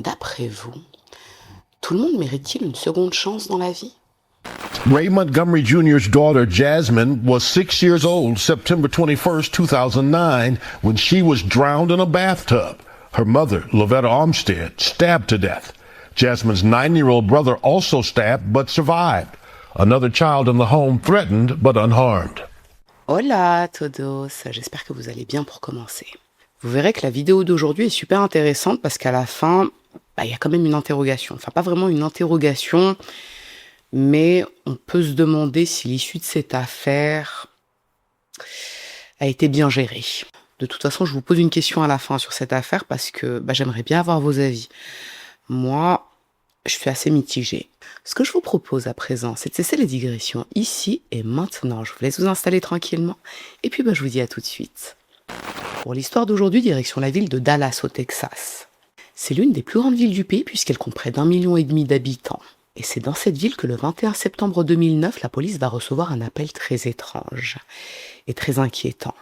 D'après vous, tout le monde mérite-t-il une seconde chance dans la vie? Ray Montgomery Jr.'s daughter, Jasmine, was 6 years old September 21st, 2009, when she was drowned in a bathtub. Her mother, Lavetta Armstead, stabbed to death. Jasmine's 9-year-old brother also stabbed but survived. Another child in the home threatened but unharmed. Hola todos, j'espère que vous allez bien pour commencer. Vous verrez que la vidéo d'aujourd'hui est super intéressante parce qu'à la fin, il y a quand même une interrogation. Enfin, pas vraiment une interrogation, mais on peut se demander si l'issue de cette affaire a été bien gérée. De toute façon, je vous pose une question à la fin sur cette affaire parce que j'aimerais bien avoir vos avis. Moi, je suis assez mitigée. Ce que je vous propose à présent, c'est de cesser les digressions ici et maintenant. Je vous laisse vous installer tranquillement et puis je vous dis à tout de suite. Pour l'histoire d'aujourd'hui, direction la ville de Dallas au Texas. C'est l'une des plus grandes villes du pays puisqu'elle compte près d'1,5 million d'habitants. Et c'est dans cette ville que le 21 septembre 2009, la police va recevoir un appel très étrange et très inquiétant.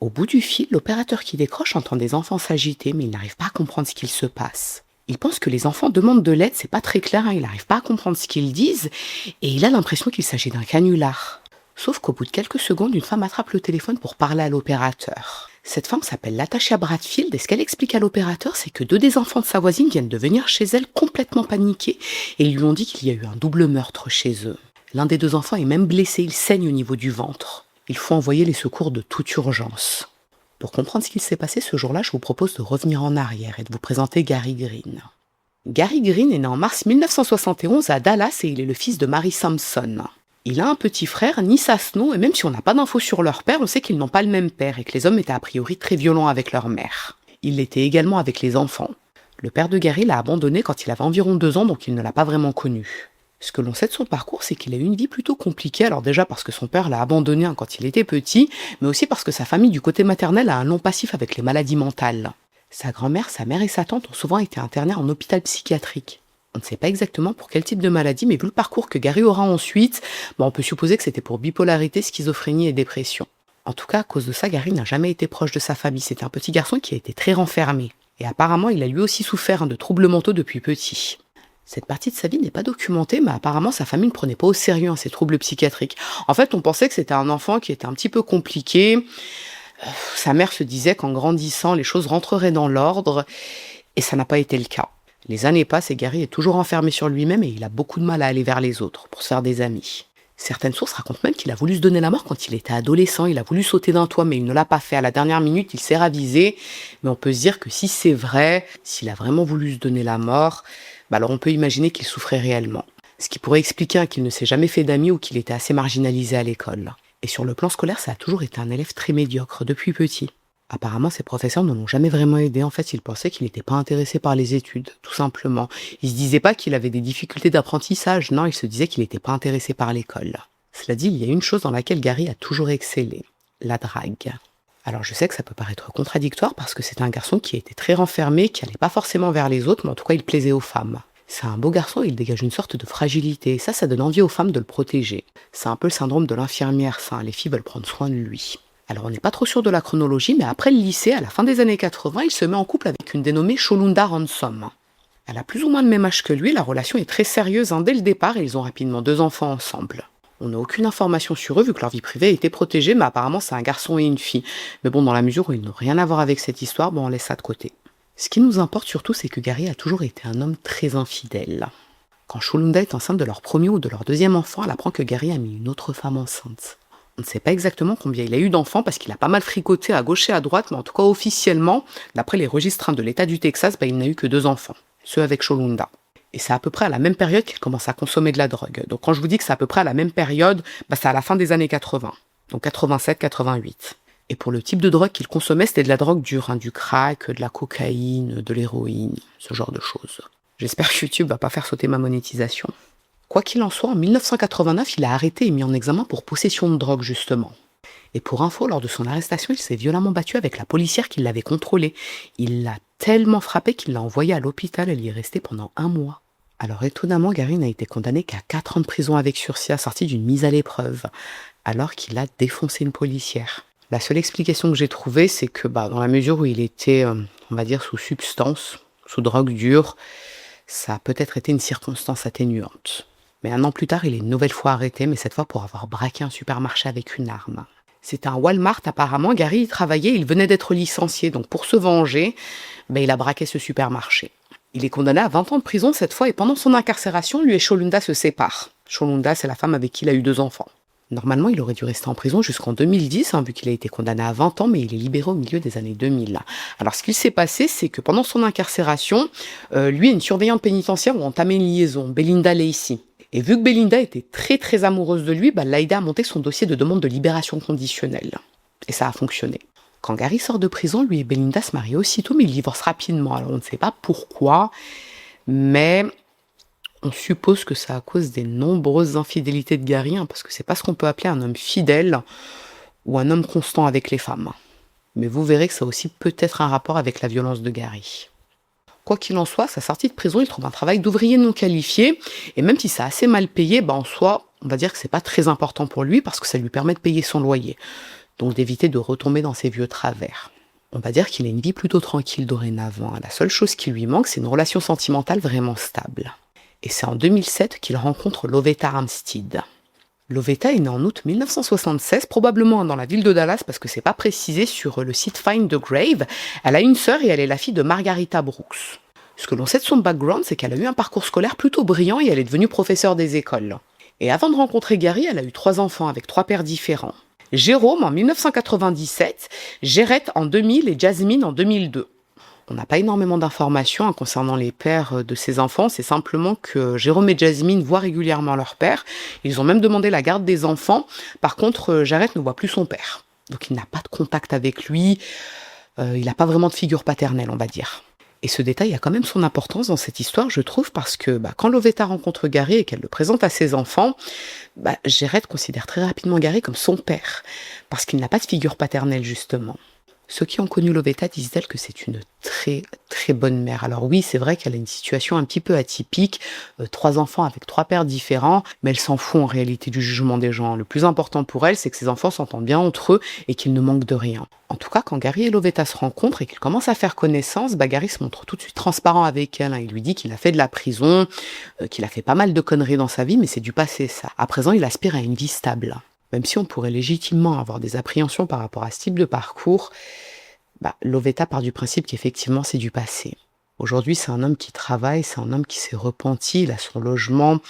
Au bout du fil, l'opérateur qui décroche entend des enfants s'agiter, mais il n'arrive pas à comprendre ce qu'il se passe. Il pense que les enfants demandent de l'aide, c'est pas très clair, il n'arrive pas à comprendre ce qu'ils disent, et il a l'impression qu'il s'agit d'un canular. Sauf qu'au bout de quelques secondes, une femme attrape le téléphone pour parler à l'opérateur. Cette femme s'appelle Latasha Bradfield, et ce qu'elle explique à l'opérateur, c'est que 2 des enfants de sa voisine viennent de venir chez elle complètement paniqués, et ils lui ont dit qu'il y a eu un double meurtre chez eux. L'un des 2 enfants est même blessé, il saigne au niveau du ventre. Il faut envoyer les secours de toute urgence. Pour comprendre ce qu'il s'est passé ce jour-là, je vous propose de revenir en arrière et de vous présenter Gary Green. Gary Green est né en mars 1971 à Dallas et il est le fils de Mary Sampson. Il a un petit frère, Nissa Snow, et même si on n'a pas d'infos sur leur père, on sait qu'ils n'ont pas le même père et que les hommes étaient a priori très violents avec leur mère. Il l'était également avec les enfants. Le père de Gary l'a abandonné quand il avait environ 2 ans, donc il ne l'a pas vraiment connu. Ce que l'on sait de son parcours, c'est qu'il a eu une vie plutôt compliquée, alors déjà parce que son père l'a abandonné quand il était petit, mais aussi parce que sa famille du côté maternel a un long passif avec les maladies mentales. Sa grand-mère, sa mère et sa tante ont souvent été internées en hôpital psychiatrique. On ne sait pas exactement pour quel type de maladie, mais vu le parcours que Gary aura ensuite, on peut supposer que c'était pour bipolarité, schizophrénie et dépression. En tout cas, à cause de ça, Gary n'a jamais été proche de sa famille. C'était un petit garçon qui a été très renfermé. Et apparemment, il a lui aussi souffert de troubles mentaux depuis petit. Cette partie de sa vie n'est pas documentée, mais apparemment sa famille ne prenait pas au sérieux ces troubles psychiatriques. En fait, on pensait que c'était un enfant qui était un petit peu compliqué. Sa mère se disait qu'en grandissant, les choses rentreraient dans l'ordre, et ça n'a pas été le cas. Les années passent et Gary est toujours enfermé sur lui-même et il a beaucoup de mal à aller vers les autres pour se faire des amis. Certaines sources racontent même qu'il a voulu se donner la mort quand il était adolescent, il a voulu sauter d'un toit mais il ne l'a pas fait. À la dernière minute, il s'est ravisé, mais on peut se dire que si c'est vrai, s'il a vraiment voulu se donner la mort, alors on peut imaginer qu'il souffrait réellement. Ce qui pourrait expliquer qu'il ne s'est jamais fait d'amis ou qu'il était assez marginalisé à l'école. Et sur le plan scolaire, ça a toujours été un élève très médiocre depuis petit. Apparemment, ses professeurs ne l'ont jamais vraiment aidé. En fait, ils pensaient qu'il n'était pas intéressé par les études, tout simplement. Ils se disaient pas qu'il avait des difficultés d'apprentissage. Non, ils se disaient qu'il n'était pas intéressé par l'école. Cela dit, il y a une chose dans laquelle Gary a toujours excellé. La drague. Alors je sais que ça peut paraître contradictoire parce que c'est un garçon qui était très renfermé, qui allait pas forcément vers les autres, mais en tout cas il plaisait aux femmes. C'est un beau garçon et il dégage une sorte de fragilité. Et ça donne envie aux femmes de le protéger. C'est un peu le syndrome de l'infirmière, ça. Les filles veulent prendre soin de lui. Alors on n'est pas trop sûr de la chronologie, mais après le lycée, à la fin des années 80, il se met en couple avec une dénommée Sholunda Ransom. Elle a plus ou moins le même âge que lui, la relation est très sérieuse dès le départ et ils ont rapidement 2 enfants ensemble. On n'a aucune information sur eux vu que leur vie privée a été protégée, mais apparemment c'est un garçon et une fille. Mais bon, dans la mesure où ils n'ont rien à voir avec cette histoire, on laisse ça de côté. Ce qui nous importe surtout, c'est que Gary a toujours été un homme très infidèle. Quand Sholunda est enceinte de leur premier ou de leur 2e enfant, elle apprend que Gary a mis une autre femme enceinte. On ne sait pas exactement combien il a eu d'enfants parce qu'il a pas mal fricoté à gauche et à droite, mais en tout cas officiellement, d'après les registres de l'État du Texas, il n'a eu que 2 enfants, ceux avec Sholunda. Et c'est à peu près à la même période qu'il commence à consommer de la drogue. Donc quand je vous dis que c'est à peu près à la même période, c'est à la fin des années 80, donc 87-88. Et pour le type de drogue qu'il consommait, c'était de la drogue dure, du crack, de la cocaïne, de l'héroïne, ce genre de choses. J'espère que YouTube va pas faire sauter ma monétisation. Quoi qu'il en soit, en 1989, il a arrêté et mis en examen pour possession de drogue, justement. Et pour info, lors de son arrestation, il s'est violemment battu avec la policière qui l'avait contrôlé. Il l'a tellement frappé qu'il l'a envoyé à l'hôpital. Elle y est restée pendant 1 mois. Alors étonnamment, Gary n'a été condamné qu'à 4 ans de prison avec sursis, assorti d'une mise à l'épreuve. alors qu'il a défoncé une policière. La seule explication que j'ai trouvée, c'est que dans la mesure où il était, on va dire, sous substance, sous drogue dure, ça a peut-être été une circonstance atténuante. Mais 1 an plus tard, il est une nouvelle fois arrêté, mais cette fois pour avoir braqué un supermarché avec une arme. C'était un Walmart apparemment, Gary y travaillait, il venait d'être licencié, donc pour se venger, il a braqué ce supermarché. Il est condamné à 20 ans de prison cette fois, et pendant son incarcération, lui et Sholunda se séparent. Sholunda, c'est la femme avec qui il a eu 2 enfants. Normalement, il aurait dû rester en prison jusqu'en 2010, vu qu'il a été condamné à 20 ans, mais il est libéré au milieu des années 2000. Alors, ce qu'il s'est passé, c'est que pendant son incarcération, lui et une surveillante pénitentiaire ont entamé une liaison, Belinda Lacey. Et vu que Belinda était très très amoureuse de lui, l'a aidé à monter son dossier de demande de libération conditionnelle. Et ça a fonctionné. Quand Gary sort de prison, lui et Belinda se marient aussitôt, mais ils divorcent rapidement. Alors, on ne sait pas pourquoi, mais on suppose que c'est à cause des nombreuses infidélités de Gary, parce que c'est pas ce qu'on peut appeler un homme fidèle ou un homme constant avec les femmes. Mais vous verrez que ça a aussi peut-être un rapport avec la violence de Gary. Quoi qu'il en soit, à sa sortie de prison, il trouve un travail d'ouvrier non qualifié, et même si c'est assez mal payé, en soi, on va dire que c'est pas très important pour lui, parce que ça lui permet de payer son loyer, donc d'éviter de retomber dans ses vieux travers. On va dire qu'il a une vie plutôt tranquille dorénavant. La seule chose qui lui manque, c'est une relation sentimentale vraiment stable. Et c'est en 2007 qu'il rencontre Lovetta Armstead. Lovetta est née en août 1976, probablement dans la ville de Dallas, parce que c'est pas précisé sur le site Find the Grave. Elle a une sœur et elle est la fille de Margarita Brooks. Ce que l'on sait de son background, c'est qu'elle a eu un parcours scolaire plutôt brillant et elle est devenue professeure des écoles. Et avant de rencontrer Gary, elle a eu 3 enfants avec 3 pères différents. Jérôme en 1997, Gérette en 2000 et Jasmine en 2002. On n'a pas énormément d'informations concernant les pères de ces enfants, c'est simplement que Jérôme et Jasmine voient régulièrement leur père. Ils ont même demandé la garde des enfants. Par contre, Jarrett ne voit plus son père. Donc il n'a pas de contact avec lui, il n'a pas vraiment de figure paternelle, on va dire. Et ce détail a quand même son importance dans cette histoire, je trouve, parce que quand Lovetta rencontre Gary et qu'elle le présente à ses enfants, Jarrett considère très rapidement Gary comme son père, parce qu'il n'a pas de figure paternelle, justement. Ceux qui ont connu Lovetta disent d'elle que c'est une très très bonne mère. Alors oui, c'est vrai qu'elle a une situation un petit peu atypique, 3 enfants avec 3 pères différents, mais elle s'en fout en réalité du jugement des gens. Le plus important pour elle, c'est que ses enfants s'entendent bien entre eux et qu'ils ne manquent de rien. En tout cas, quand Gary et Lovetta se rencontrent et qu'ils commencent à faire connaissance, Gary se montre tout de suite transparent avec elle. Il lui dit qu'il a fait de la prison, qu'il a fait pas mal de conneries dans sa vie, mais c'est du passé ça. À présent, il aspire à une vie stable. Même si on pourrait légitimement avoir des appréhensions par rapport à ce type de parcours, Lovetta part du principe qu'effectivement c'est du passé. Aujourd'hui, c'est un homme qui travaille, c'est un homme qui s'est repenti, il a son logement,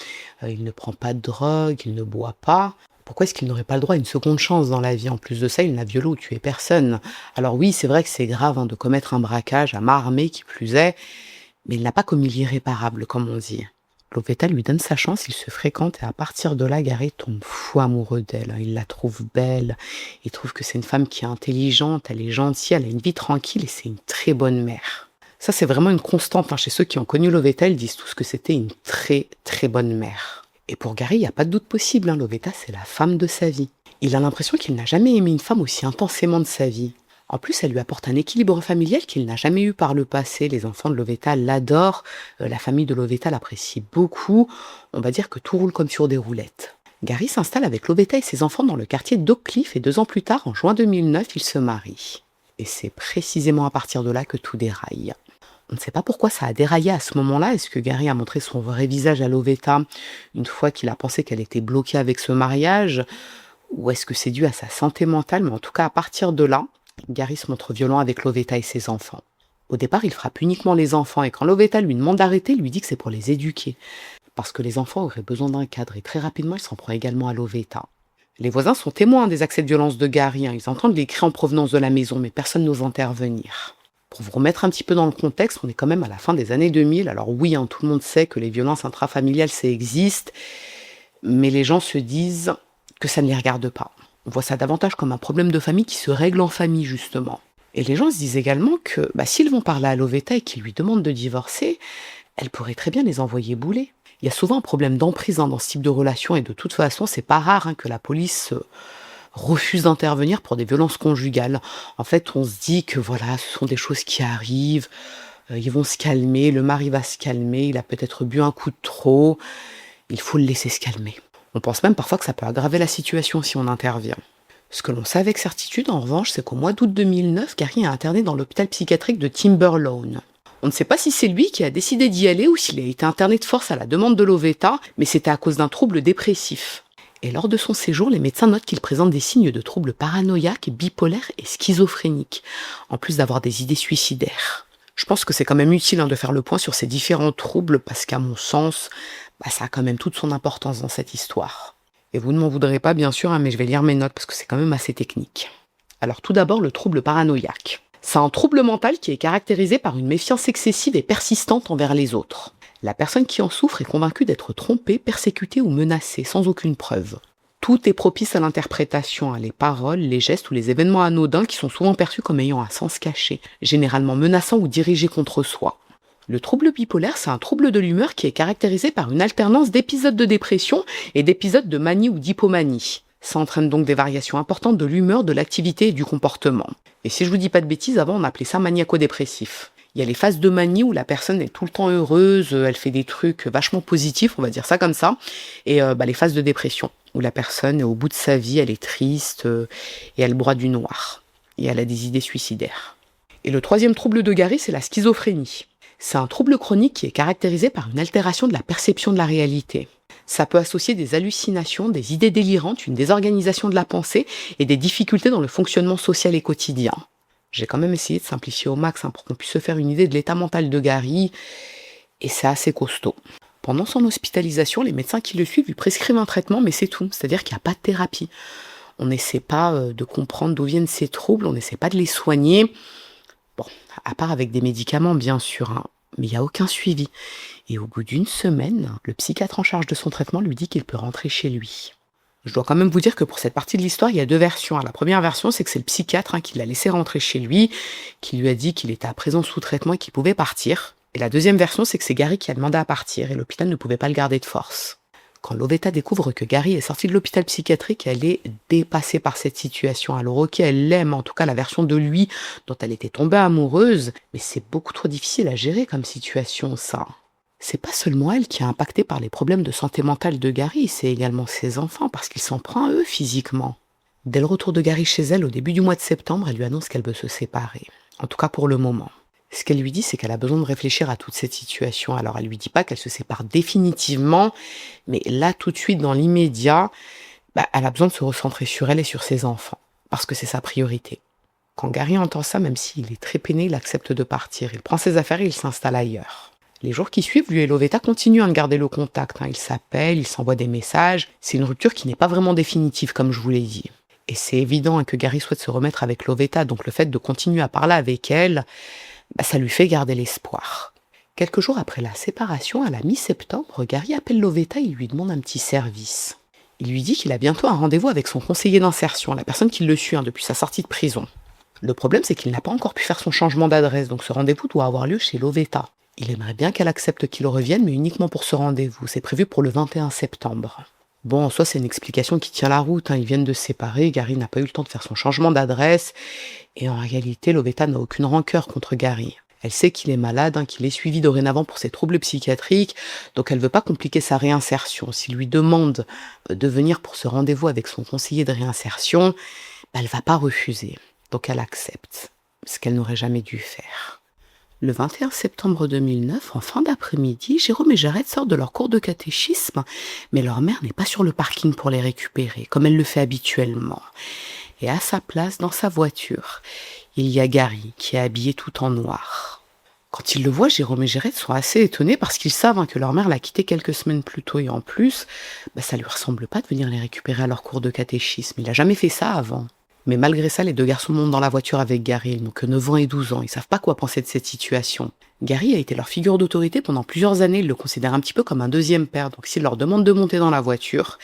il ne prend pas de drogue, il ne boit pas. Pourquoi est-ce qu'il n'aurait pas le droit à une seconde chance dans la vie? En plus de ça, il n'a violé ou tué personne. Alors oui, c'est vrai que c'est grave de commettre un braquage à main armée qui plus est, mais il n'a pas commis l'irréparable, comme on dit. Lovetta lui donne sa chance, ils se fréquentent et à partir de là, Gary tombe fou amoureux d'elle. Il la trouve belle, il trouve que c'est une femme qui est intelligente, elle est gentille, elle a une vie tranquille et c'est une très bonne mère. Ça, c'est vraiment une constante chez ceux qui ont connu Lovetta, ils disent tous que c'était une très très bonne mère. Et pour Gary, il n'y a pas de doute possible, Lovetta, c'est la femme de sa vie. Il a l'impression qu'il n'a jamais aimé une femme aussi intensément de sa vie. En plus, elle lui apporte un équilibre familial qu'il n'a jamais eu par le passé. Les enfants de Lovetta l'adorent, la famille de Lovetta l'apprécie beaucoup. On va dire que tout roule comme sur des roulettes. Gary s'installe avec Lovetta et ses enfants dans le quartier d'Oak Cliff et 2 ans plus tard, en juin 2009, ils se marient. Et c'est précisément à partir de là que tout déraille. On ne sait pas pourquoi ça a déraillé à ce moment-là. Est-ce que Gary a montré son vrai visage à Lovetta une fois qu'il a pensé qu'elle était bloquée avec ce mariage? Ou est-ce que c'est dû à sa santé mentale? Mais en tout cas, à partir de là, Gary se montre violent avec Lovetta et ses enfants. Au départ, il frappe uniquement les enfants et quand Lovetta lui demande d'arrêter, il lui dit que c'est pour les éduquer. Parce que les enfants auraient besoin d'un cadre et très rapidement, il s'en prend également à Lovetta. Les voisins sont témoins des accès de violence de Gary. Ils entendent les cris en provenance de la maison, mais personne n'ose intervenir. Pour vous remettre un petit peu dans le contexte, on est quand même à la fin des années 2000. Alors oui, tout le monde sait que les violences intrafamiliales, ça existe, mais les gens se disent que ça ne les regarde pas. On voit ça davantage comme un problème de famille qui se règle en famille, justement. Et les gens se disent également que s'ils vont parler à Lovetta et qu'ils lui demandent de divorcer, elle pourrait très bien les envoyer bouler. Il y a souvent un problème d'emprise dans ce type de relation et de toute façon, c'est pas rare que la police refuse d'intervenir pour des violences conjugales. En fait, on se dit que voilà, ce sont des choses qui arrivent, ils vont se calmer, le mari va se calmer, il a peut-être bu un coup de trop, il faut le laisser se calmer. On pense même parfois que ça peut aggraver la situation si on intervient. Ce que l'on sait avec certitude, en revanche, c'est qu'au mois d'août 2009, Gary est interné dans l'hôpital psychiatrique de Timberlawn. On ne sait pas si c'est lui qui a décidé d'y aller ou s'il a été interné de force à la demande de Lovetta, mais c'était à cause d'un trouble dépressif. Et lors de son séjour, les médecins notent qu'il présente des signes de troubles paranoïaques, bipolaires et schizophréniques, en plus d'avoir des idées suicidaires. Je pense que c'est quand même utile de faire le point sur ces différents troubles, parce qu'à mon sens, ça a quand même toute son importance dans cette histoire. Et vous ne m'en voudrez pas bien sûr, mais je vais lire mes notes parce que c'est quand même assez technique. Alors tout d'abord, le trouble paranoïaque. C'est un trouble mental qui est caractérisé par une méfiance excessive et persistante envers les autres. La personne qui en souffre est convaincue d'être trompée, persécutée ou menacée, sans aucune preuve. Tout est propice à l'interprétation, les paroles, les gestes ou les événements anodins qui sont souvent perçus comme ayant un sens caché, généralement menaçant ou dirigé contre soi. Le trouble bipolaire, c'est un trouble de l'humeur qui est caractérisé par une alternance d'épisodes de dépression et d'épisodes de manie ou d'hypomanie. Ça entraîne donc des variations importantes de l'humeur, de l'activité et du comportement. Et si je vous dis pas de bêtises, avant on appelait ça maniaco-dépressif. Il y a les phases de manie où la personne est tout le temps heureuse, elle fait des trucs vachement positifs, on va dire ça comme ça, et les phases de dépression, où la personne est au bout de sa vie, elle est triste, et elle broie du noir, et elle a des idées suicidaires. Et le troisième trouble de Gary, c'est la schizophrénie. C'est un trouble chronique qui est caractérisé par une altération de la perception de la réalité. Ça peut associer des hallucinations, des idées délirantes, une désorganisation de la pensée et des difficultés dans le fonctionnement social et quotidien. J'ai quand même essayé de simplifier au max pour qu'on puisse se faire une idée de l'état mental de Gary, et c'est assez costaud. Pendant son hospitalisation, les médecins qui le suivent lui prescrivent un traitement, mais c'est tout, c'est-à-dire qu'il n'y a pas de thérapie. On n'essaie pas de comprendre d'où viennent ces troubles, on n'essaie pas de les soigner. Bon, à part avec des médicaments bien sûr, mais il n'y a aucun suivi. Et au bout d'une semaine, le psychiatre en charge de son traitement lui dit qu'il peut rentrer chez lui. Je dois quand même vous dire que pour cette partie de l'histoire, il y a deux versions. La première version, c'est que c'est le psychiatre qui l'a laissé rentrer chez lui, qui lui a dit qu'il était à présent sous traitement et qu'il pouvait partir. Et la deuxième version, c'est que c'est Gary qui a demandé à partir et l'hôpital ne pouvait pas le garder de force. Quand Lovetta découvre que Gary est sorti de l'hôpital psychiatrique, elle est dépassée par cette situation. Alors ok, elle l'aime, en tout cas la version de lui dont elle était tombée amoureuse, mais c'est beaucoup trop difficile à gérer comme situation, ça. C'est pas seulement elle qui est impactée par les problèmes de santé mentale de Gary, c'est également ses enfants, parce qu'il s'en prend à eux physiquement. Dès le retour de Gary chez elle, au début du mois de septembre, elle lui annonce qu'elle veut se séparer. En tout cas pour le moment. Ce qu'elle lui dit, c'est qu'elle a besoin de réfléchir à toute cette situation. Alors elle lui dit pas qu'elle se sépare définitivement, mais là tout de suite, dans l'immédiat, elle a besoin de se recentrer sur elle et sur ses enfants, parce que c'est sa priorité. Quand Gary entend ça, même s'il est très peiné, il accepte de partir. Il prend ses affaires et il s'installe ailleurs. Les jours qui suivent, lui et Lovetta continuent de garder le contact. Ils s'appellent, ils s'envoient des messages. C'est une rupture qui n'est pas vraiment définitive, comme je vous l'ai dit. Et c'est évident que Gary souhaite se remettre avec Lovetta, donc le fait de continuer à parler avec elle, ça lui fait garder l'espoir. Quelques jours après la séparation, à la mi-septembre, Gary appelle Lovetta et lui demande un petit service. Il lui dit qu'il a bientôt un rendez-vous avec son conseiller d'insertion, la personne qui le suit depuis sa sortie de prison. Le problème, c'est qu'il n'a pas encore pu faire son changement d'adresse, donc ce rendez-vous doit avoir lieu chez Lovetta. Il aimerait bien qu'elle accepte qu'il revienne, mais uniquement pour ce rendez-vous. C'est prévu pour le 21 septembre. Bon, en soi, c'est une explication qui tient la route. Ils viennent de se séparer, Gary n'a pas eu le temps de faire son changement d'adresse. Et en réalité, Lovetta n'a aucune rancœur contre Gary. Elle sait qu'il est malade, qu'il est suivi dorénavant pour ses troubles psychiatriques, donc elle veut pas compliquer sa réinsertion. S'il lui demande de venir pour ce rendez-vous avec son conseiller de réinsertion, elle va pas refuser. Donc elle accepte, ce qu'elle n'aurait jamais dû faire. Le 21 septembre 2009, en fin d'après-midi, Jérôme et Jared sortent de leur cours de catéchisme, mais leur mère n'est pas sur le parking pour les récupérer, comme elle le fait habituellement. Et à sa place, dans sa voiture, il y a Gary, qui est habillé tout en noir. Quand ils le voient, Jérôme et Jared sont assez étonnés parce qu'ils savent que leur mère l'a quitté quelques semaines plus tôt, et en plus, ça lui ressemble pas de venir les récupérer à leur cours de catéchisme. Il a jamais fait ça avant. Mais malgré ça, les deux garçons montent dans la voiture avec Gary. Ils n'ont que 9 ans et 12 ans. Ils savent pas quoi penser de cette situation. Gary a été leur figure d'autorité pendant plusieurs années. Ils le considèrent un petit peu comme un deuxième père. Donc s'ils leur demandent de monter dans la voiture,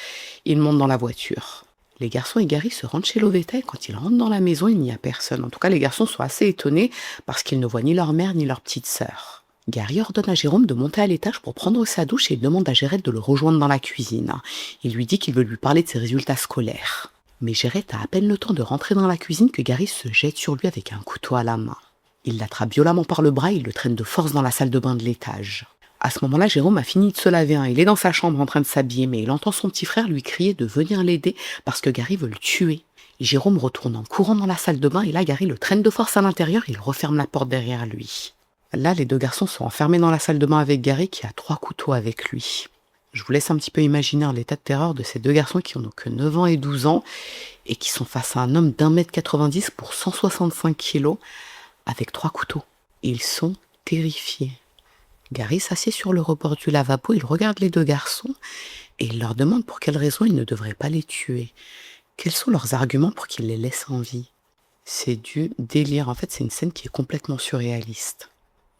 ils montent dans la voiture. Les garçons et Gary se rendent chez Lovetta et quand ils rentrent dans la maison, il n'y a personne. En tout cas, les garçons sont assez étonnés parce qu'ils ne voient ni leur mère ni leur petite sœur. Gary ordonne à Jérôme de monter à l'étage pour prendre sa douche et il demande à Jared de le rejoindre dans la cuisine. Il lui dit qu'il veut lui parler de ses résultats scolaires. Mais Jared a à peine le temps de rentrer dans la cuisine que Gary se jette sur lui avec un couteau à la main. Il l'attrape violemment par le bras et il le traîne de force dans la salle de bain de l'étage. À ce moment-là, Jérôme a fini de se laver, hein. Il est dans sa chambre en train de s'habiller, mais il entend son petit frère lui crier de venir l'aider parce que Gary veut le tuer. Jérôme retourne en courant dans la salle de bain et là, Gary le traîne de force à l'intérieur et il referme la porte derrière lui. Là, les deux garçons sont enfermés dans la salle de bain avec Gary qui a 3 couteaux avec lui. Je vous laisse un petit peu imaginer l'état de terreur de ces deux garçons qui n'ont que 9 ans et 12 ans et qui sont face à un homme d'1m90 pour 165 kilos avec 3 couteaux. Ils sont terrifiés. Gary s'assied sur le rebord du lavabo, il regarde les deux garçons et il leur demande pour quelle raison il ne devrait pas les tuer. Quels sont leurs arguments pour qu'ils les laissent en vie? C'est du délire. En fait, c'est une scène qui est complètement surréaliste.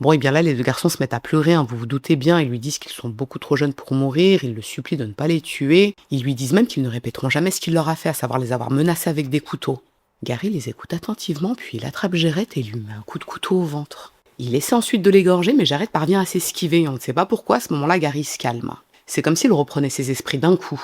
Bon, et bien là, les deux garçons se mettent à pleurer, hein, vous vous doutez bien. Ils lui disent qu'ils sont beaucoup trop jeunes pour mourir. Ils le supplient de ne pas les tuer. Ils lui disent même qu'ils ne répéteront jamais ce qu'il leur a fait, à savoir les avoir menacés avec des couteaux. Gary les écoute attentivement, puis il attrape Jarrett et lui met un coup de couteau au ventre. Il essaie ensuite de l'égorger, mais Jarrett parvient à s'esquiver. On ne sait pas pourquoi, à ce moment-là, Gary se calme. C'est comme s'il reprenait ses esprits d'un coup.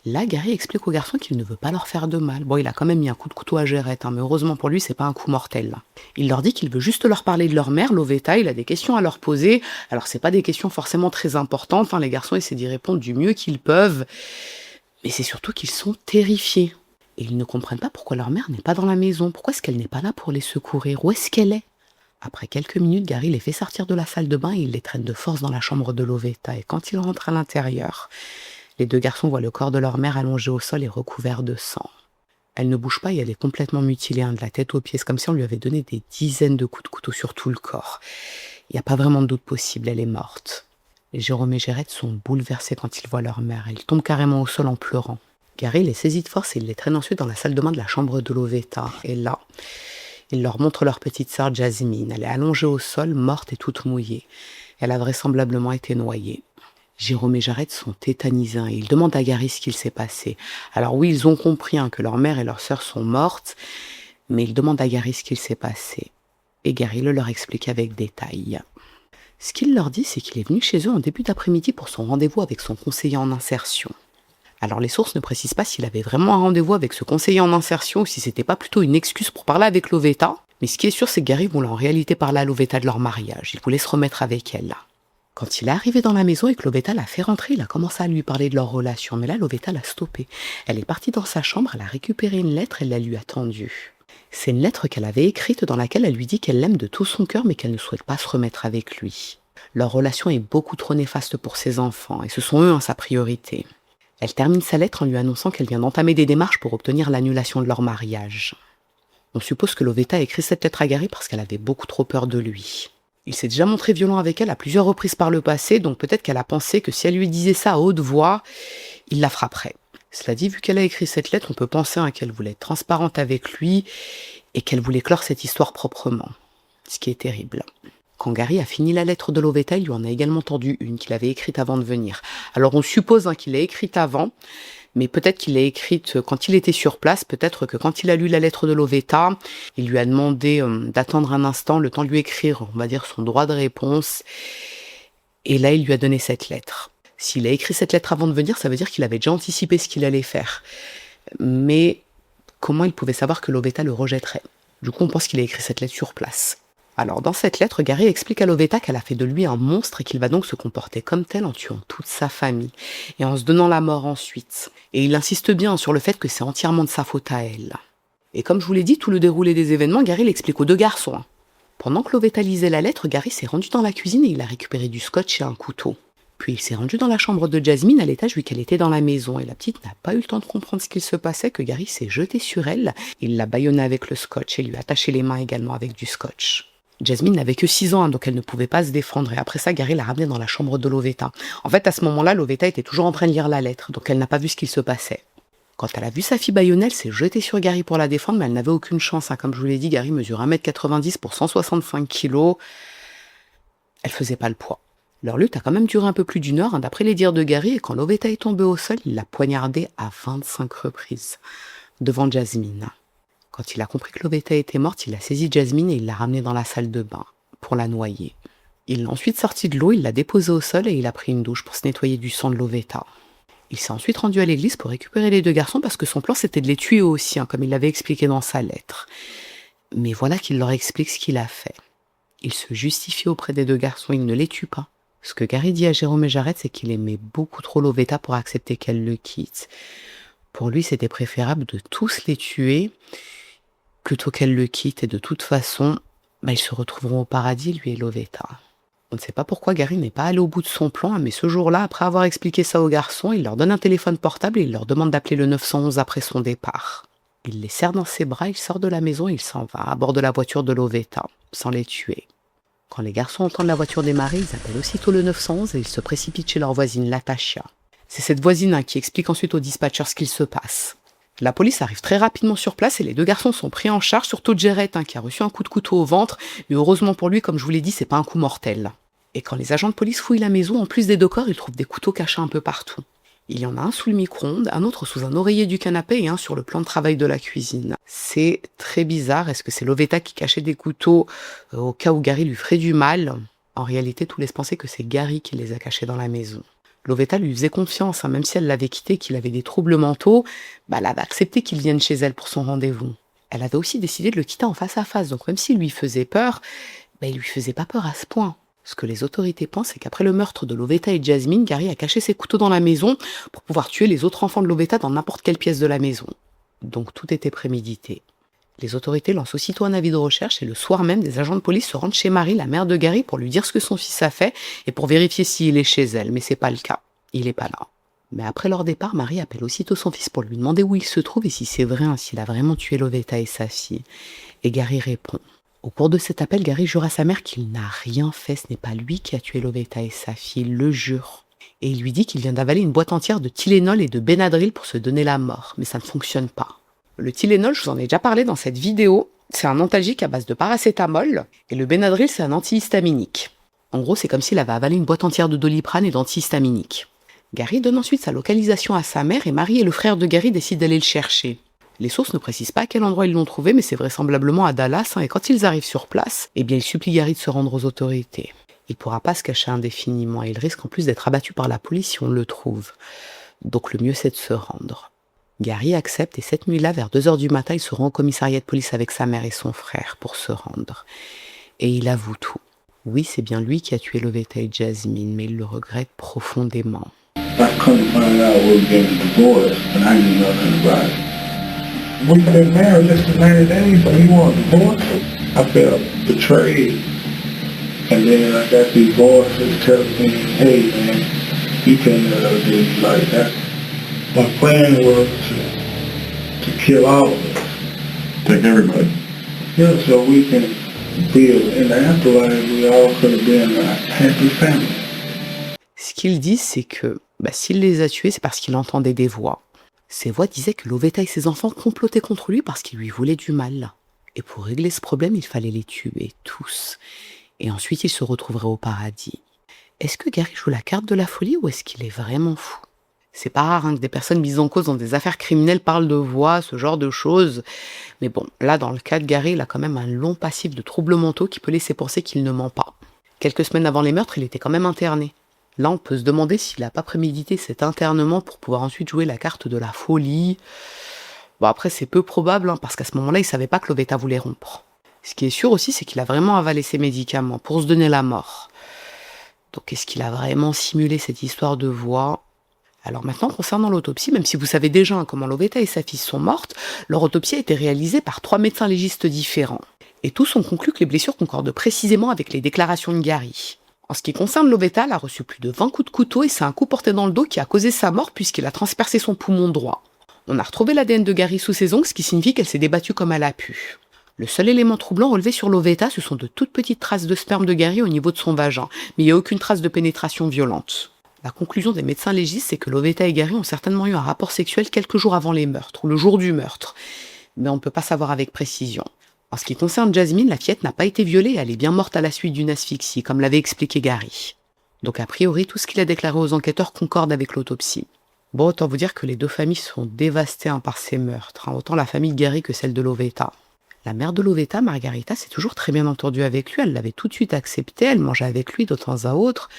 Là, Gary explique aux garçons qu'il ne veut pas leur faire de mal. Bon, il a quand même mis un coup de couteau à Jarrett, hein, mais heureusement pour lui, c'est pas un coup mortel. Là. Il leur dit qu'il veut juste leur parler de leur mère, Lovetta. Il a des questions à leur poser. Alors, c'est pas des questions forcément très importantes. Hein, les garçons essaient d'y répondre du mieux qu'ils peuvent. Mais c'est surtout qu'ils sont terrifiés. Et ils ne comprennent pas pourquoi leur mère n'est pas dans la maison. Pourquoi est-ce qu'elle n'est pas là pour les secourir? Où est-ce qu'elle est? Après quelques minutes, Gary les fait sortir de la salle de bain et il les traîne de force dans la chambre de Lovetta. Et quand ils rentrent à l'intérieur, les deux garçons voient le corps de leur mère allongé au sol et recouvert de sang. Elle ne bouge pas et elle est complètement mutilée, hein, de la tête aux pieds. C'est comme si on lui avait donné des dizaines de coups de couteau sur tout le corps. Il n'y a pas vraiment de doute possible, elle est morte. Et Jérôme et Jarrett sont bouleversés quand ils voient leur mère. Ils tombent carrément au sol en pleurant. Gary les saisit de force et il les traîne ensuite dans la salle de bain de la chambre de Lovetta. Et là, il leur montre leur petite sœur Jasmine. Elle est allongée au sol, morte et toute mouillée. Elle a vraisemblablement été noyée. Jérôme et Jarrett sont tétanisés et ils demandent à Gary ce qu'il s'est passé. Alors oui, ils ont compris que leur mère et leur sœur sont mortes, mais ils demandent à Gary ce qu'il s'est passé. Et Gary le leur explique avec détail. Ce qu'il leur dit, c'est qu'il est venu chez eux en début d'après-midi pour son rendez-vous avec son conseiller en insertion. Alors les sources ne précisent pas s'il avait vraiment un rendez-vous avec ce conseiller en insertion ou si c'était pas plutôt une excuse pour parler avec Lovetta. Mais ce qui est sûr, c'est que Gary voulait en réalité parler à Lovetta de leur mariage. Il voulait se remettre avec elle. Quand il est arrivé dans la maison et que Lovetta l'a fait rentrer, il a commencé à lui parler de leur relation. Mais là, Lovetta l'a stoppé. Elle est partie dans sa chambre, elle a récupéré une lettre et la lui a tendue. C'est une lettre qu'elle avait écrite dans laquelle elle lui dit qu'elle l'aime de tout son cœur mais qu'elle ne souhaite pas se remettre avec lui. Leur relation est beaucoup trop néfaste pour ses enfants et ce sont eux sa priorité. Elle termine sa lettre en lui annonçant qu'elle vient d'entamer des démarches pour obtenir l'annulation de leur mariage. On suppose que Lovetta a écrit cette lettre à Gary parce qu'elle avait beaucoup trop peur de lui. Il s'est déjà montré violent avec elle à plusieurs reprises par le passé, donc peut-être qu'elle a pensé que si elle lui disait ça à haute voix, il la frapperait. Cela dit, vu qu'elle a écrit cette lettre, on peut penser qu'elle voulait être transparente avec lui et qu'elle voulait clore cette histoire proprement. Ce qui est terrible. Quand Gary a fini la lettre de Lovetta, il lui en a également tendu une qu'il avait écrite avant de venir. Alors on suppose qu'il l'a écrite avant, mais peut-être qu'il l'a écrite quand il était sur place, peut-être que quand il a lu la lettre de Lovetta, il lui a demandé d'attendre un instant, le temps de lui écrire, on va dire, son droit de réponse, et là il lui a donné cette lettre. S'il a écrit cette lettre avant de venir, ça veut dire qu'il avait déjà anticipé ce qu'il allait faire. Mais comment il pouvait savoir que Lovetta le rejetterait? Du coup, on pense qu'il a écrit cette lettre sur place. Alors, dans cette lettre, Gary explique à Lovetta qu'elle a fait de lui un monstre et qu'il va donc se comporter comme tel en tuant toute sa famille et en se donnant la mort ensuite. Et il insiste bien sur le fait que c'est entièrement de sa faute à elle. Et comme je vous l'ai dit, tout le déroulé des événements, Gary l'explique aux deux garçons. Pendant que Lovetta lisait la lettre, Gary s'est rendu dans la cuisine et il a récupéré du scotch et un couteau. Puis il s'est rendu dans la chambre de Jasmine à l'étage vu qu'elle était dans la maison. Et la petite n'a pas eu le temps de comprendre ce qu'il se passait que Gary s'est jeté sur elle. Il l'a bâillonnée avec le scotch et lui a attaché les mains également avec du scotch. Jasmine n'avait que 6 ans, donc elle ne pouvait pas se défendre. Et après ça, Gary l'a ramenée dans la chambre de Lovetta. En fait, à ce moment-là, Lovetta était toujours en train de lire la lettre, donc elle n'a pas vu ce qu'il se passait. Quand elle a vu sa fille bâillonnée, elle s'est jetée sur Gary pour la défendre, mais elle n'avait aucune chance. Comme je vous l'ai dit, Gary mesure 1m90 pour 165 kg. Elle faisait pas le poids. Leur lutte a quand même duré un peu plus d'1 heure, d'après les dires de Gary, et quand Lovetta est tombée au sol, il l'a poignardée à 25 reprises, devant Jasmine. Quand il a compris que Lovetta était morte, il a saisi Jasmine et il l'a ramenée dans la salle de bain pour la noyer. Il l'a ensuite sortie de l'eau, il l'a déposée au sol et il a pris une douche pour se nettoyer du sang de Lovetta. Il s'est ensuite rendu à l'église pour récupérer les deux garçons parce que son plan c'était de les tuer aussi, comme il l'avait expliqué dans sa lettre. Mais voilà qu'il leur explique ce qu'il a fait. Il se justifie auprès des deux garçons, il ne les tue pas. Ce que Gary dit à Jérôme et Jared, c'est qu'il aimait beaucoup trop Lovetta pour accepter qu'elle le quitte. Pour lui, c'était préférable de tous les tuer plutôt qu'elle le quitte. Et de toute façon, ils se retrouveront au paradis, lui et Lovetta. On ne sait pas pourquoi Gary n'est pas allé au bout de son plan, mais ce jour-là, après avoir expliqué ça aux garçons, il leur donne un téléphone portable et il leur demande d'appeler le 911 après son départ. Il les serre dans ses bras, il sort de la maison et il s'en va à bord de la voiture de Lovetta, sans les tuer. Quand les garçons entendent la voiture démarrer, ils appellent aussitôt le 911 et ils se précipitent chez leur voisine, Latasha. C'est cette voisine qui explique ensuite au dispatcher ce qu'il se passe. La police arrive très rapidement sur place et les deux garçons sont pris en charge, surtout Jared qui a reçu un coup de couteau au ventre, mais heureusement pour lui, comme je vous l'ai dit, c'est pas un coup mortel. Et quand les agents de police fouillent la maison, en plus des deux corps, ils trouvent des couteaux cachés un peu partout. Il y en a un sous le micro-ondes, un autre sous un oreiller du canapé et un sur le plan de travail de la cuisine. C'est très bizarre. Est-ce que c'est Lovetta qui cachait des couteaux au cas où Gary lui ferait du mal? En réalité, tout laisse penser que c'est Gary qui les a cachés dans la maison. Lovetta lui faisait confiance, même si elle l'avait quitté, qu'il avait des troubles mentaux, elle avait accepté qu'il vienne chez elle pour son rendez-vous. Elle avait aussi décidé de le quitter en face à face, donc même s'il lui faisait peur, il lui faisait pas peur à ce point. Ce que les autorités pensent, c'est qu'après le meurtre de Lovetta et Jasmine, Gary a caché ses couteaux dans la maison pour pouvoir tuer les autres enfants de Lovetta dans n'importe quelle pièce de la maison. Donc tout était prémédité. Les autorités lancent aussitôt un avis de recherche et le soir même, des agents de police se rendent chez Marie, la mère de Gary, pour lui dire ce que son fils a fait et pour vérifier s'il est chez elle, mais c'est pas le cas. Il est pas là. Mais après leur départ, Marie appelle aussitôt son fils pour lui demander où il se trouve et si c'est vrai, s'il a vraiment tué Lovetta et sa fille. Et Gary répond. Au cours de cet appel, Gary jure à sa mère qu'il n'a rien fait, ce n'est pas lui qui a tué Lovetta et sa fille, il le jure. Et il lui dit qu'il vient d'avaler une boîte entière de Tylenol et de Benadryl pour se donner la mort, mais ça ne fonctionne pas. Le Tylenol, je vous en ai déjà parlé dans cette vidéo, c'est un antalgique à base de paracétamol, et le Benadryl, c'est un antihistaminique. En gros, c'est comme s'il avait avalé une boîte entière de Doliprane et d'antihistaminique. Gary donne ensuite sa localisation à sa mère et Marie et le frère de Gary décident d'aller le chercher. Les sources ne précisent pas à quel endroit ils l'ont trouvé, mais c'est vraisemblablement à Dallas, et quand ils arrivent sur place, ils supplient Gary de se rendre aux autorités. Il ne pourra pas se cacher indéfiniment, et il risque en plus d'être abattu par la police si on le trouve. Donc le mieux c'est de se rendre. Gary accepte, et cette nuit-là, vers 2h du matin, il se rend au commissariat de police avec sa mère et son frère pour se rendre. Et il avoue tout. Oui, c'est bien lui qui a tué Lovetta et Jasmine, mais il le regrette profondément. I couldn't find out we were getting divorced, and I knew nothing about it. We've been married less than 90 days, but he wanted divorced. I felt betrayed. And then I got these voices telling me, hey man, you can't let her do you like that. My plan was to kill all of us. Take everybody. Yeah, so we can feel in the afterlife we all could have been a happy family. Ce qu'il dit, c'est que s'il les a tués, c'est parce qu'il entendait des voix. Ces voix disaient que Lovetta et ses enfants complotaient contre lui parce qu'ils lui voulaient du mal. Et pour régler ce problème, il fallait les tuer, tous. Et ensuite, il se retrouverait au paradis. Est-ce que Gary joue la carte de la folie ou est-ce qu'il est vraiment fou? C'est pas rare que des personnes mises en cause dans des affaires criminelles parlent de voix, ce genre de choses. Mais bon, là, dans le cas de Gary, il a quand même un long passif de troubles mentaux qui peut laisser penser qu'il ne ment pas. Quelques semaines avant les meurtres, il était quand même interné. Là, on peut se demander s'il n'a pas prémédité cet internement pour pouvoir ensuite jouer la carte de la folie. Bon, après, c'est peu probable, parce qu'à ce moment-là, il savait pas que Lovetta voulait rompre. Ce qui est sûr aussi, c'est qu'il a vraiment avalé ses médicaments pour se donner la mort. Donc, est-ce qu'il a vraiment simulé cette histoire de voix? Alors maintenant, concernant l'autopsie, même si vous savez déjà comment Lovetta et sa fille sont mortes, leur autopsie a été réalisée par 3 médecins légistes différents. Et tous ont conclu que les blessures concordent précisément avec les déclarations de Gary. En ce qui concerne Lovetta, elle a reçu plus de 20 coups de couteau et c'est un coup porté dans le dos qui a causé sa mort puisqu'il a transpercé son poumon droit. On a retrouvé l'ADN de Gary sous ses ongles, ce qui signifie qu'elle s'est débattue comme elle a pu. Le seul élément troublant relevé sur Lovetta, ce sont de toutes petites traces de sperme de Gary au niveau de son vagin, mais il n'y a aucune trace de pénétration violente. La conclusion des médecins légistes, c'est que Lovetta et Gary ont certainement eu un rapport sexuel quelques jours avant les meurtres, ou le jour du meurtre. Mais on ne peut pas savoir avec précision. En ce qui concerne Jasmine, la fillette n'a pas été violée et elle est bien morte à la suite d'une asphyxie, comme l'avait expliqué Gary. Donc a priori, tout ce qu'il a déclaré aux enquêteurs concorde avec l'autopsie. Bon, autant vous dire que les deux familles sont dévastées par ces meurtres, autant la famille de Gary que celle de Lovetta. La mère de Lovetta, Margarita, s'est toujours très bien entendue avec lui, elle l'avait tout de suite accepté, elle mangeait avec lui de temps à autre.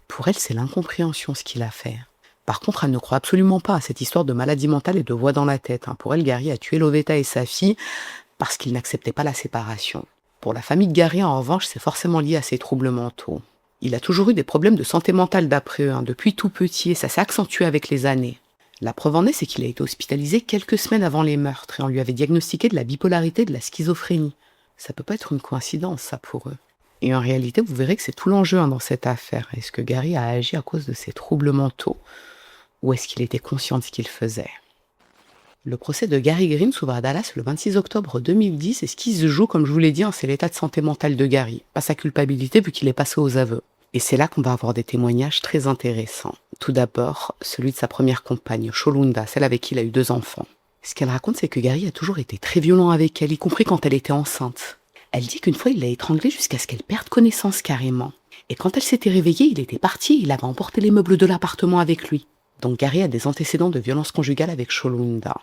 Pour elle, c'est l'incompréhension ce qu'il a fait. Par contre, elle ne croit absolument pas à cette histoire de maladie mentale et de voix dans la tête. Pour elle, Gary a tué Lovetta et sa fille parce qu'il n'acceptait pas la séparation. Pour la famille de Gary, en revanche, c'est forcément lié à ses troubles mentaux. Il a toujours eu des problèmes de santé mentale d'après eux, depuis tout petit, et ça s'est accentué avec les années. La preuve en est, c'est qu'il a été hospitalisé quelques semaines avant les meurtres, et on lui avait diagnostiqué de la bipolarité et de la schizophrénie. Ça peut pas être une coïncidence, ça, pour eux. Et en réalité, vous verrez que c'est tout l'enjeu dans cette affaire. Est-ce que Gary a agi à cause de ses troubles mentaux, ou est-ce qu'il était conscient de ce qu'il faisait? Le procès de Gary Green s'ouvre à Dallas le 26 octobre 2010 et ce qui se joue, comme je vous l'ai dit, c'est l'état de santé mentale de Gary, pas sa culpabilité vu qu'il est passé aux aveux. Et c'est là qu'on va avoir des témoignages très intéressants. Tout d'abord, celui de sa première compagne, Sholunda, celle avec qui il a eu 2 enfants. Ce qu'elle raconte, c'est que Gary a toujours été très violent avec elle, y compris quand elle était enceinte. Elle dit qu'une fois, il l'a étranglée jusqu'à ce qu'elle perde connaissance carrément. Et quand elle s'était réveillée, il était parti, il avait emporté les meubles de l'appartement avec lui. Donc Gary a des antécédents de violence conjugale avec Sholunda.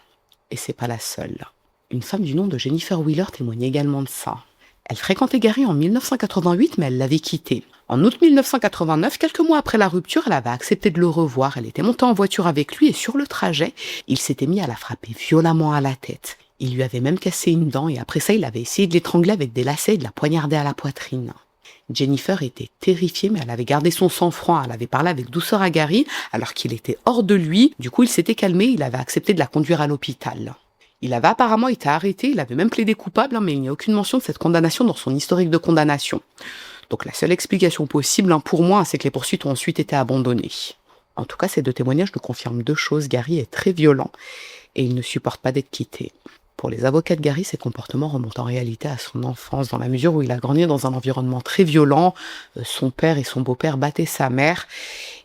Et c'est pas la seule. Une femme du nom de Jennifer Wheeler témoigne également de ça. Elle fréquentait Gary en 1988, mais elle l'avait quitté. En août 1989, quelques mois après la rupture, elle avait accepté de le revoir. Elle était montée en voiture avec lui et sur le trajet, il s'était mis à la frapper violemment à la tête. Il lui avait même cassé une dent et après ça, il avait essayé de l'étrangler avec des lacets et de la poignarder à la poitrine. Jennifer était terrifiée, mais elle avait gardé son sang-froid. Elle avait parlé avec douceur à Gary, alors qu'il était hors de lui. Du coup, il s'était calmé, il avait accepté de la conduire à l'hôpital. Il avait apparemment été arrêté, il avait même plaidé coupable, mais il n'y a aucune mention de cette condamnation dans son historique de condamnation. Donc la seule explication possible, pour moi, c'est que les poursuites ont ensuite été abandonnées. En tout cas, ces 2 témoignages nous confirment 2 choses. Gary est très violent et il ne supporte pas d'être quitté. Pour les avocats de Gary, ces comportements remontent en réalité à son enfance, dans la mesure où il a grandi dans un environnement très violent. Son père et son beau-père battaient sa mère.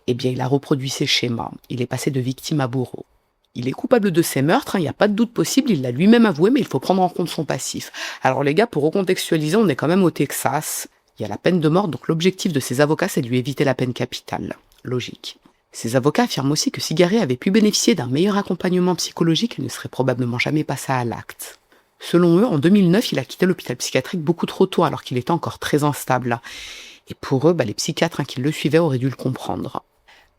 Eh bien, il a reproduit ces schémas. Il est passé de victime à bourreau. Il est coupable de ces meurtres, il n'y a pas de doute possible, il l'a lui-même avoué, mais il faut prendre en compte son passif. Alors les gars, pour recontextualiser, on est quand même au Texas. Il y a la peine de mort, donc l'objectif de ses avocats, c'est de lui éviter la peine capitale. Logique. Ses avocats affirment aussi que si Gary avait pu bénéficier d'un meilleur accompagnement psychologique, il ne serait probablement jamais passé à l'acte. Selon eux, en 2009, il a quitté l'hôpital psychiatrique beaucoup trop tôt, alors qu'il était encore très instable. Et pour eux, les psychiatres qui le suivaient auraient dû le comprendre.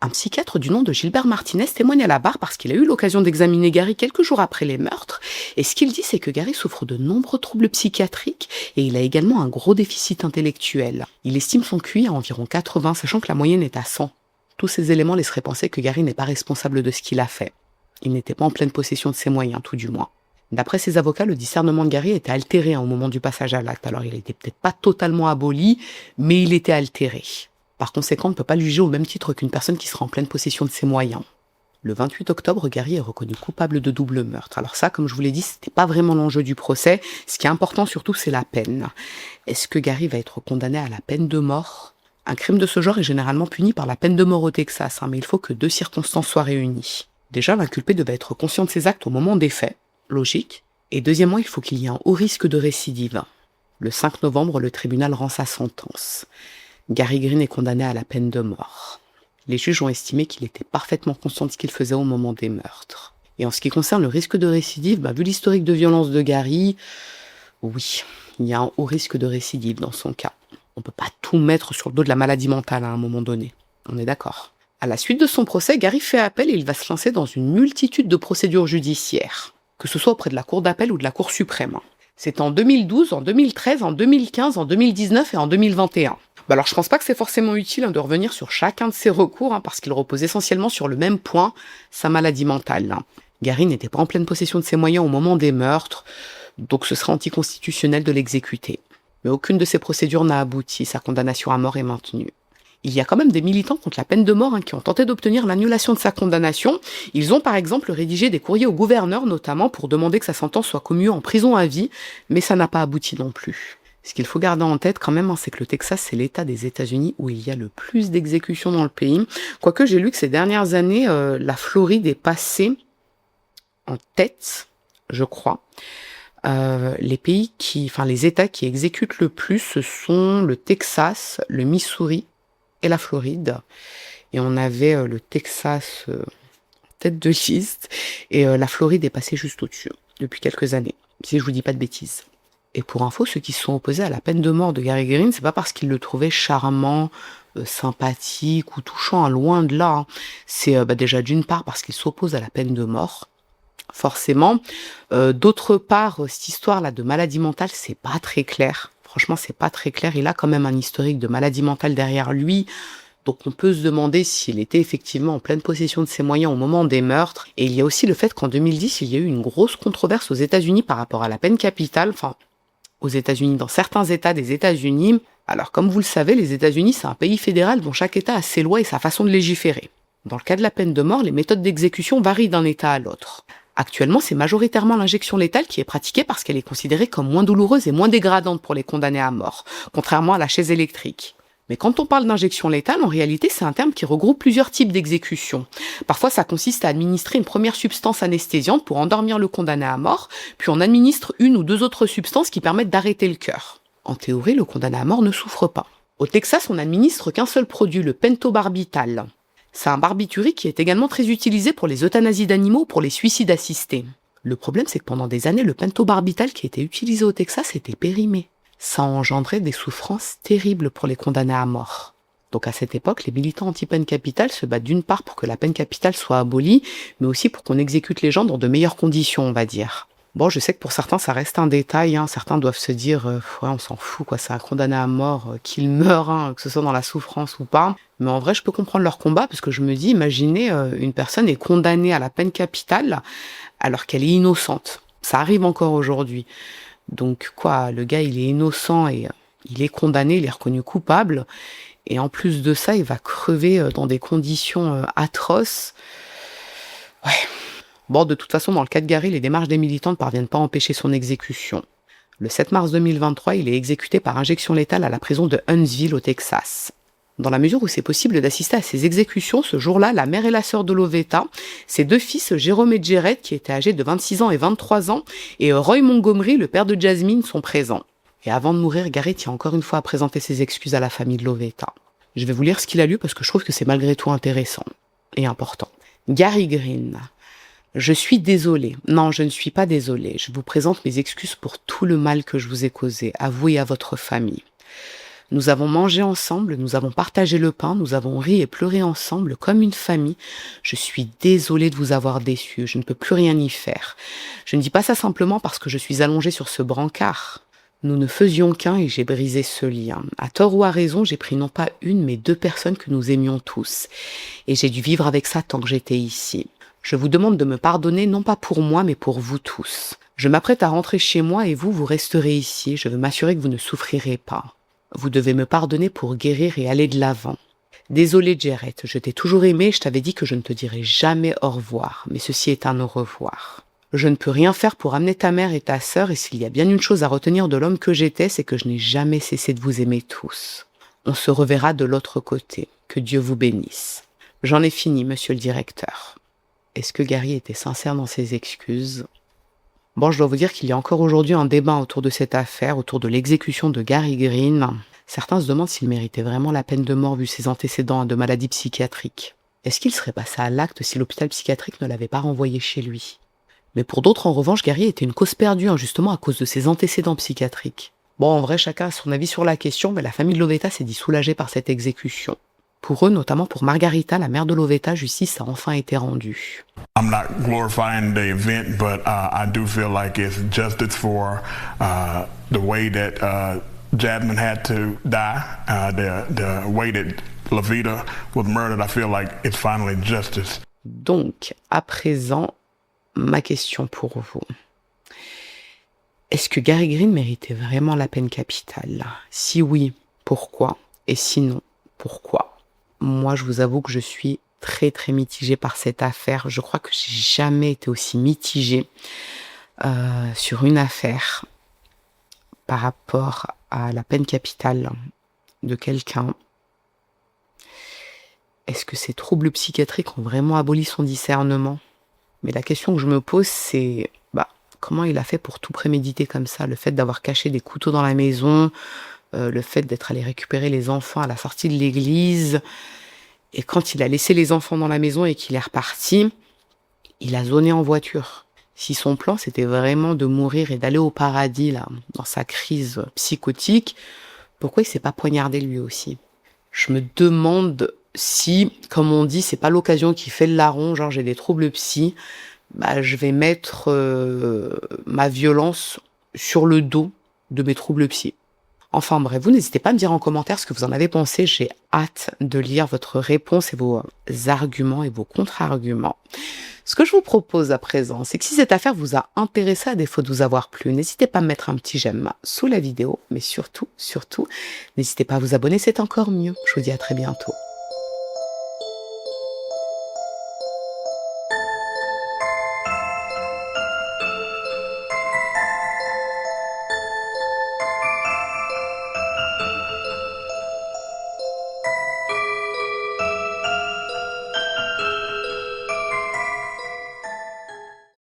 Un psychiatre du nom de Gilbert Martinez témoigne à la barre parce qu'il a eu l'occasion d'examiner Gary quelques jours après les meurtres. Et ce qu'il dit, c'est que Gary souffre de nombreux troubles psychiatriques et il a également un gros déficit intellectuel. Il estime son QI à environ 80, sachant que la moyenne est à 100. Tous ces éléments laisseraient penser que Gary n'est pas responsable de ce qu'il a fait. Il n'était pas en pleine possession de ses moyens, tout du moins. D'après ses avocats, le discernement de Gary était altéré au moment du passage à l'acte. Alors il était peut-être pas totalement aboli, mais il était altéré. Par conséquent, on ne peut pas le juger au même titre qu'une personne qui sera en pleine possession de ses moyens. Le 28 octobre, Gary est reconnu coupable de double meurtre. Alors ça, comme je vous l'ai dit, c'était pas vraiment l'enjeu du procès. Ce qui est important surtout, c'est la peine. Est-ce que Gary va être condamné à la peine de mort ? Un crime de ce genre est généralement puni par la peine de mort au Texas, mais il faut que 2 circonstances soient réunies. Déjà, l'inculpé devait être conscient de ses actes au moment des faits. Logique. Et deuxièmement, il faut qu'il y ait un haut risque de récidive. Le 5 novembre, le tribunal rend sa sentence. Gary Green est condamné à la peine de mort. Les juges ont estimé qu'il était parfaitement conscient de ce qu'il faisait au moment des meurtres. Et en ce qui concerne le risque de récidive, vu l'historique de violence de Gary, oui, il y a un haut risque de récidive dans son cas. On peut pas tout mettre sur le dos de la maladie mentale à un moment donné. On est d'accord. À la suite de son procès, Gary fait appel et il va se lancer dans une multitude de procédures judiciaires, que ce soit auprès de la Cour d'appel ou de la Cour suprême. C'est en 2012, en 2013, en 2015, en 2019 et en 2021. Alors je pense pas que c'est forcément utile de revenir sur chacun de ces recours, parce qu'ils reposent essentiellement sur le même point, sa maladie mentale. Gary n'était pas en pleine possession de ses moyens au moment des meurtres, donc ce serait anticonstitutionnel de l'exécuter. Mais aucune de ces procédures n'a abouti, sa condamnation à mort est maintenue. Il y a quand même des militants contre la peine de mort qui ont tenté d'obtenir l'annulation de sa condamnation. Ils ont par exemple rédigé des courriers au gouverneur notamment pour demander que sa sentence soit commuée en prison à vie, mais ça n'a pas abouti non plus. Ce qu'il faut garder en tête quand même, c'est que le Texas, c'est l'État des États-Unis où il y a le plus d'exécutions dans le pays. Quoique j'ai lu que ces dernières années, la Floride est passée en tête, je crois. Les États qui exécutent le plus, ce sont le Texas, le Missouri et la Floride. Et on avait le Texas en tête de liste et la Floride est passée juste au-dessus depuis quelques années, si je vous dis pas de bêtises. Et pour info, ceux qui se sont opposés à la peine de mort de Gary Green, c'est pas parce qu'ils le trouvaient charmant, sympathique ou touchant, loin de là. C'est déjà d'une part parce qu'ils s'opposent à la peine de mort, forcément. D'autre part, cette histoire-là de maladie mentale, c'est pas très clair. Franchement, c'est pas très clair. Il a quand même un historique de maladie mentale derrière lui. Donc on peut se demander s'il était effectivement en pleine possession de ses moyens au moment des meurtres. Et il y a aussi le fait qu'en 2010, il y a eu une grosse controverse aux États-Unis par rapport à la peine capitale. Enfin, aux États-Unis, dans certains États des États-Unis. Alors comme vous le savez, les États-Unis, c'est un pays fédéral dont chaque État a ses lois et sa façon de légiférer. Dans le cas de la peine de mort, les méthodes d'exécution varient d'un État à l'autre. Actuellement, c'est majoritairement l'injection létale qui est pratiquée parce qu'elle est considérée comme moins douloureuse et moins dégradante pour les condamnés à mort, contrairement à la chaise électrique. Mais quand on parle d'injection létale, en réalité, c'est un terme qui regroupe plusieurs types d'exécution. Parfois, ça consiste à administrer une première substance anesthésiante pour endormir le condamné à mort, puis on administre une ou deux autres substances qui permettent d'arrêter le cœur. En théorie, le condamné à mort ne souffre pas. Au Texas, on n'administre qu'un seul produit, le pentobarbital. C'est un barbiturique qui est également très utilisé pour les euthanasies d'animaux ou pour les suicides assistés. Le problème, c'est que pendant des années, le pentobarbital qui était utilisé au Texas était périmé. Ça engendrait des souffrances terribles pour les condamnés à mort. Donc à cette époque, les militants anti-peine capitale se battent d'une part pour que la peine capitale soit abolie, mais aussi pour qu'on exécute les gens dans de meilleures conditions, on va dire. Bon, je sais que pour certains, ça reste un détail, hein. Certains doivent se dire, ouais, on s'en fout, quoi, c'est un condamné à mort, qu'il meure, hein, que ce soit dans la souffrance ou pas. Mais en vrai, je peux comprendre leur combat, parce que je me dis, imaginez, une personne est condamnée à la peine capitale, alors qu'elle est innocente. Ça arrive encore aujourd'hui. Donc quoi, le gars il est innocent et il est condamné, il est reconnu coupable et en plus de ça il va crever dans des conditions atroces. Ouais. Bon, de toute façon dans le cas de Gary, les démarches des militants ne parviennent pas à empêcher son exécution. Le 7 mars 2023, il est exécuté par injection létale à la prison de Huntsville au Texas. Dans la mesure où c'est possible d'assister à ces exécutions, ce jour-là, la mère et la sœur de Lovetta, ses deux fils, Jérôme et Jared, qui étaient âgés de 26 ans et 23 ans, et Roy Montgomery, le père de Jasmine, sont présents. Et avant de mourir, Gary tient encore une fois à présenter ses excuses à la famille de Lovetta. Je vais vous lire ce qu'il a lu parce que je trouve que c'est malgré tout intéressant et important. Gary Green. Je suis désolé. Non, je ne suis pas désolé. Je vous présente mes excuses pour tout le mal que je vous ai causé, à vous et à votre famille. Nous avons mangé ensemble, nous avons partagé le pain, nous avons ri et pleuré ensemble comme une famille. Je suis désolée de vous avoir déçu, je ne peux plus rien y faire. Je ne dis pas ça simplement parce que je suis allongée sur ce brancard. Nous ne faisions qu'un et j'ai brisé ce lien. À tort ou à raison, j'ai pris non pas une mais deux personnes que nous aimions tous. Et j'ai dû vivre avec ça tant que j'étais ici. Je vous demande de me pardonner non pas pour moi mais pour vous tous. Je m'apprête à rentrer chez moi et vous resterez ici. Je veux m'assurer que vous ne souffrirez pas. Vous devez me pardonner pour guérir et aller de l'avant. Désolé Jared, je t'ai toujours aimé et je t'avais dit que je ne te dirai jamais au revoir, mais ceci est un au revoir. Je ne peux rien faire pour amener ta mère et ta sœur et s'il y a bien une chose à retenir de l'homme que j'étais, c'est que je n'ai jamais cessé de vous aimer tous. On se reverra de l'autre côté. Que Dieu vous bénisse. J'en ai fini, monsieur le directeur. Est-ce que Gary était sincère dans ses excuses ? Bon, je dois vous dire qu'il y a encore aujourd'hui un débat autour de cette affaire, autour de l'exécution de Gary Green. Certains se demandent s'il méritait vraiment la peine de mort vu ses antécédents de maladies psychiatriques. Est-ce qu'il serait passé à l'acte si l'hôpital psychiatrique ne l'avait pas renvoyé chez lui ? Mais pour d'autres, en revanche, Gary était une cause perdue, justement à cause de ses antécédents psychiatriques. Bon, en vrai, chacun a son avis sur la question, mais la famille de Lovetta s'est dit soulagée par cette exécution. Pour eux, notamment pour Margarita, la mère de Lovetta, justice a enfin été rendue. I'm not glorifying the event, but I do feel like it's justice for the way that Jasmine had to die, the way that Lovetta was murdered. I feel like it's finally justice. Donc, à présent, ma question pour vous. Est-ce que Gary Green méritait vraiment la peine capitale ? Si oui, pourquoi ? Et sinon, pourquoi ? Moi, je vous avoue que je suis très très mitigée par cette affaire. Je crois que j'ai jamais été aussi mitigée sur une affaire par rapport à la peine capitale de quelqu'un. Est-ce que ces troubles psychiatriques ont vraiment aboli son discernement ? Mais la question que je me pose, c'est comment il a fait pour tout préméditer comme ça ? Le fait d'avoir caché des couteaux dans la maison, le fait d'être allé récupérer les enfants à la sortie de l'église, et quand il a laissé les enfants dans la maison et qu'il est reparti, il a zoné en voiture. Si son plan c'était vraiment de mourir et d'aller au paradis là, dans sa crise psychotique, pourquoi il s'est pas poignardé lui aussi ? Je me demande si, comme on dit, c'est pas l'occasion qui fait le larron, genre j'ai des troubles psy, je vais mettre ma violence sur le dos de mes troubles psy. Enfin bref, vous n'hésitez pas à me dire en commentaire ce que vous en avez pensé. J'ai hâte de lire votre réponse et vos arguments et vos contre-arguments. Ce que je vous propose à présent, c'est que si cette affaire vous a intéressé à défaut de vous avoir plu, n'hésitez pas à me mettre un petit j'aime sous la vidéo, mais surtout, n'hésitez pas à vous abonner, c'est encore mieux. Je vous dis à très bientôt.